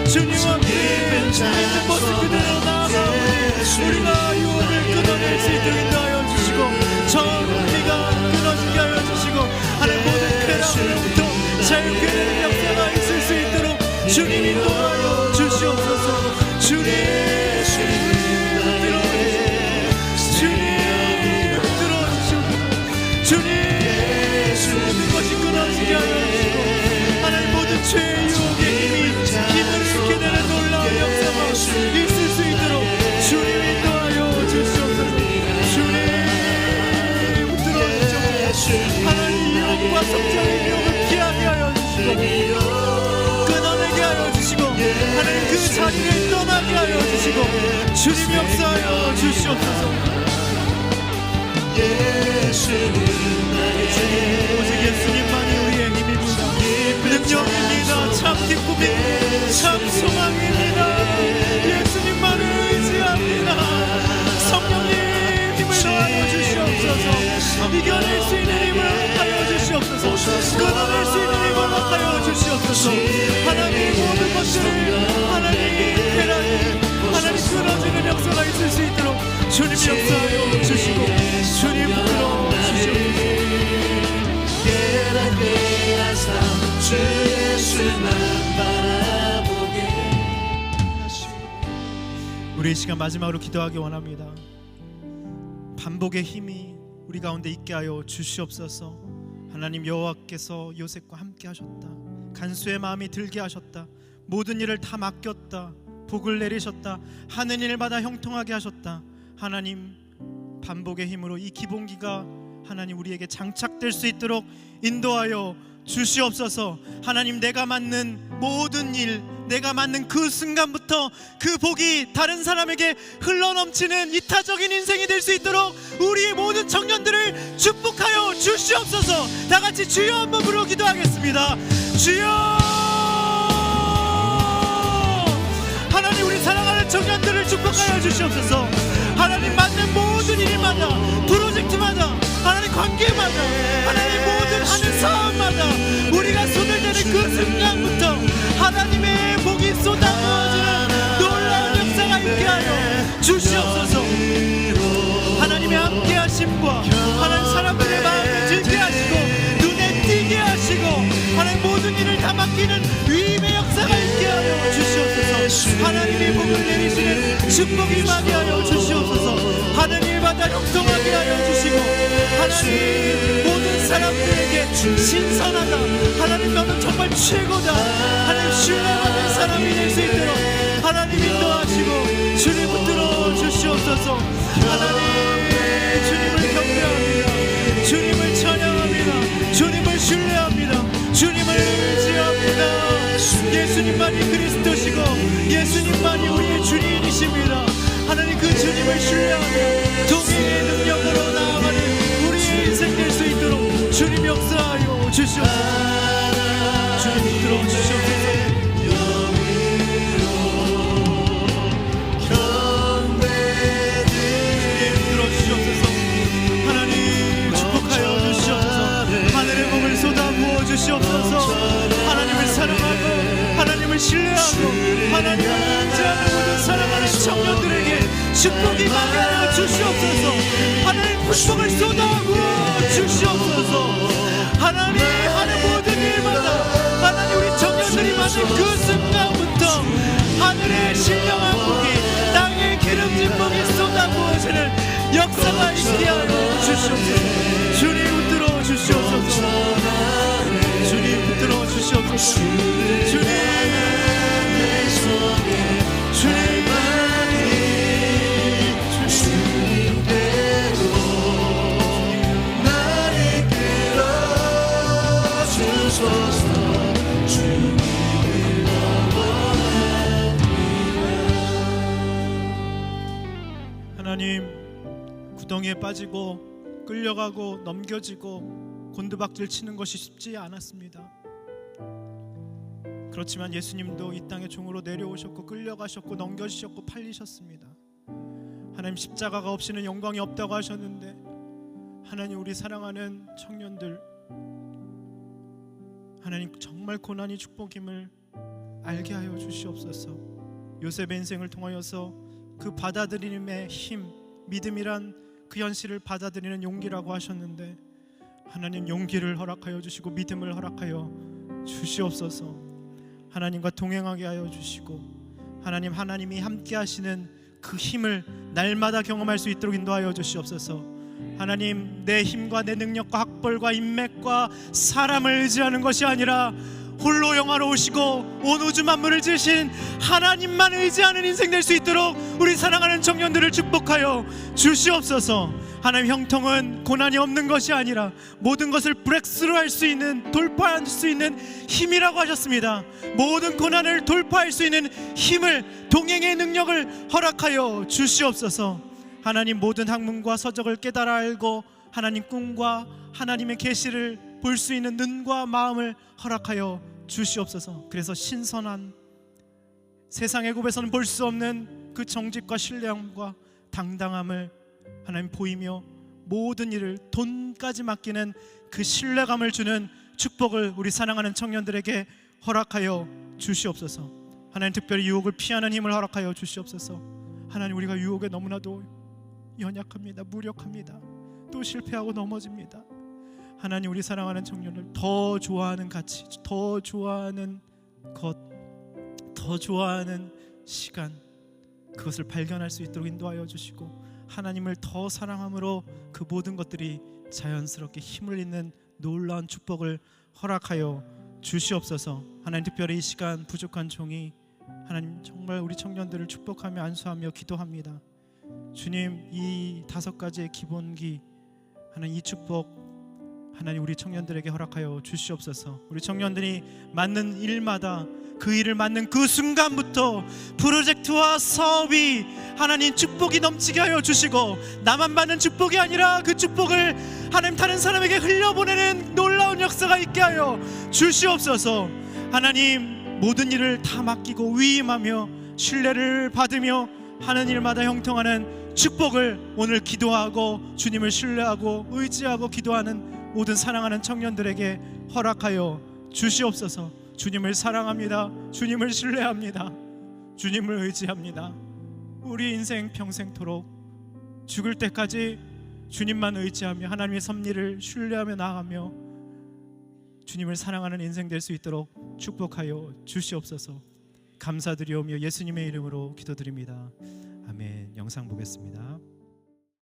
주님 앞에 있는 모습 그대로 나아가오니 우리가 유혹을 끊어낼 수 있도록 인도하여 주시고 정의가 끊어지게 하여 주시고 하나님 모든 쾌락으로부터 자유케 되는 역사가 있을 수 있도록 주님 인도하여 주시옵소서. 주님 모든 것이 끊어지게 하여 주시고 하나님 모든 죄의 유혹의 힘을 잃게 되는 놀라운 역사가 있을 수 있도록 주님 인도하여 주시옵소서. 주님 붙들어 주시옵소서. 하나님 유혹과 성장의 유혹을 피하게 하여 주시고 끊어내게 하여 주시고 하나님 그 자리를 떠나게 하여 주시고 주님 역사하여 주시옵소서. 오직 예수님만이 우리의 힘입니다. 능력입니다. 참 기쁨입니다. 참 소망입니다. 예수님만을 의지합니다. 성령님 힘을 더하여 주시옵소서. 이겨낼 수 있는 힘을 허락하여 주시옵소서. 끊어낼 수 있는 힘을 허락하여 주시옵소서. 하나님 모든 것들을 하나님 쾌락이 하나님 끊어지는 역사가 있을 수 있도록 주님 역사하여 주시고 주님 불러 주시옵소서. 주 예수만 바라보게 하시고 우리 이 시간 마지막으로 기도하기 원합니다. 반복의 힘이 우리 가운데 있게 하여 주시옵소서. 하나님, 여호와께서 요셉과 함께 하셨다. 간수의 마음이 들게 하셨다. 모든 일을 다 맡겼다. 복을 내리셨다. 하는 일마다 형통하게 하셨다. 하나님, 반복의 힘으로 이 기본기가 하나님 우리에게 장착될 수 있도록 인도하여 주시옵소서. 하나님, 내가 맡는 모든 일, 내가 맡는 그 순간부터 그 복이 다른 사람에게 흘러넘치는 이타적인 인생이 될 수 있도록 우리의 모든 청년들을 축복하여 주시옵소서. 다 같이 주여 한번 부르고 기도하겠습니다. 주여! 하나님, 우리 사랑하는 청년들을 축복하여 주시옵소서. 하나님, 맡는 모든 일마다, 프로젝트마다, 하나님 관계마다, 하나님 모든 하는 사업마다 우리가 손을 대는 그 순간부터 하나님의 복이 쏟아부어지는 놀라운 역사가 있게 하여 주시옵소서. 하나님의 함께하심과 하나님 사람들의 마음을 들게 하시고 눈에 띄게 하시고 하나님 모든 일을 다 맡기는 위임의 역사가 있게 하여 주시옵소서. 하나님의 복을 내리시는 축복이 임하게 하여 주시옵소서. 하는 일마다 형통하게 하여 주시고 하나님 모든 사람들에게 신선하다, 하나님 너는 정말 최고다, 하나님 신뢰받는 사람이 될 수 있도록 하나님 인도하시고 주님 붙들어 주시옵소서. 하나님, 주님을 경배합니다. 주님을 찬양합니다. 주님을 신뢰합니다. 주님을 의지합니다. 예수님만이 그리스도시고 예수님만이 우리의 주님이십니다. 하나님, 그 주님을 신뢰하며 동행의 능력으로 나아가는 우리의 인생 될 수 있도록 주님 역사하여 주시옵소서. 주님 붙들어 주시옵소서. 주시옵소서. 하나님을 사랑하고 하나님을 신뢰하고 하나님을 의지하는 모든 사랑하는 청년들에게 축복이 임하게 하여 주시옵소서. 하나님 축복을 쏟아부어 주시옵소서. 하나님 하는 모든 일마다 하나님 우리 청년들이 맞는 그 순간부터 하늘의 신령한 복이 땅의 기름진 복이 쏟아부어지는 역사가 있게 하여 주시옵소서. 주님 붙들어 주시옵소서. 주님 붙들어 주시옵소서. 주님, 주님대로 나를 이끌어 주소서. 주님을 원합니다. 하나님, 구덩이에 빠지고 끌려가고 넘겨지고 곤두박질 치는 것이 쉽지 않았습니다. 그렇지만 예수님도 이 땅에 종으로 내려오셨고 끌려가셨고 넘겨지셨고 팔리셨습니다. 하나님, 십자가가 없이는 영광이 없다고 하셨는데 하나님, 우리 사랑하는 청년들 하나님 정말 고난이 축복임을 알게 하여 주시옵소서. 요셉의 인생을 통하여서 그 받아들임의 힘, 믿음이란 그 현실을 받아들이는 용기라고 하셨는데 하나님, 용기를 허락하여 주시고 믿음을 허락하여 주시옵소서. 하나님과 동행하게 하여 주시고 하나님, 하나님이 함께 하시는 그 힘을 날마다 경험할 수 있도록 인도하여 주시옵소서. 하나님, 내 힘과 내 능력과 학벌과 인맥과 사람을 의지하는 것이 아니라 홀로 영화로우시고 온 우주 만물을 지으신 하나님만 의지하는 인생 될 수 있도록 우리 사랑하는 청년들을 축복하여 주시옵소서. 하나님, 형통은 고난이 없는 것이 아니라 모든 것을 브렉스루 할 수 있는, 돌파할 수 있는 힘이라고 하셨습니다. 모든 고난을 돌파할 수 있는 힘을, 동행의 능력을 허락하여 주시옵소서. 하나님, 모든 학문과 서적을 깨달아 알고 하나님 꿈과 하나님의 계시를 볼 수 있는 눈과 마음을 허락하여 주시옵소서. 그래서 신선한 세상의 굽에서는 볼 수 없는 그 정직과 신뢰함과 당당함을 하나님 보이며 모든 일을 돈까지 맡기는 그 신뢰감을 주는 축복을 우리 사랑하는 청년들에게 허락하여 주시옵소서. 하나님, 특별히 유혹을 피하는 힘을 허락하여 주시옵소서. 하나님, 우리가 유혹에 너무나도 연약합니다. 무력합니다. 또 실패하고 넘어집니다. 하나님, 우리 사랑하는 청년을 더 좋아하는 가치, 더 좋아하는 것, 더 좋아하는 시간, 그것을 발견할 수 있도록 인도하여 주시고 하나님을 더 사랑함으로 그 모든 것들이 자연스럽게 힘을 잇는 놀라운 축복을 허락하여 주시옵소서. 하나님, 특별히 이 시간 부족한 종이 하나님 정말 우리 청년들을 축복하며 안수하며 기도합니다. 주님, 이 5가지의 기본기 하나님, 이 축복 하나님 우리 청년들에게 허락하여 주시옵소서. 우리 청년들이 맡는 일마다 그 일을 맡는 그 순간부터 프로젝트와 사업이 하나님 축복이 넘치게 하여 주시고, 나만 받는 축복이 아니라 그 축복을 하나님 다른 사람에게 흘려보내는 놀라운 역사가 있게 하여 주시옵소서. 하나님, 모든 일을 다 맡기고 위임하며 신뢰를 받으며 하는 일마다 형통하는 축복을 오늘 기도하고 주님을 신뢰하고 의지하고 기도하는 모든 사랑하는 청년들에게 허락하여 주시옵소서. 주님을 사랑합니다. 주님을 신뢰합니다. 주님을 의지합니다. 우리 인생 평생토록 죽을 때까지 주님만 의지하며 하나님의 섭리를 신뢰하며 나아가며 주님을 사랑하는 인생 될 수 있도록 축복하여 주시옵소서. 감사드리오며 예수님의 이름으로 기도드립니다. 아멘. 영상 보겠습니다.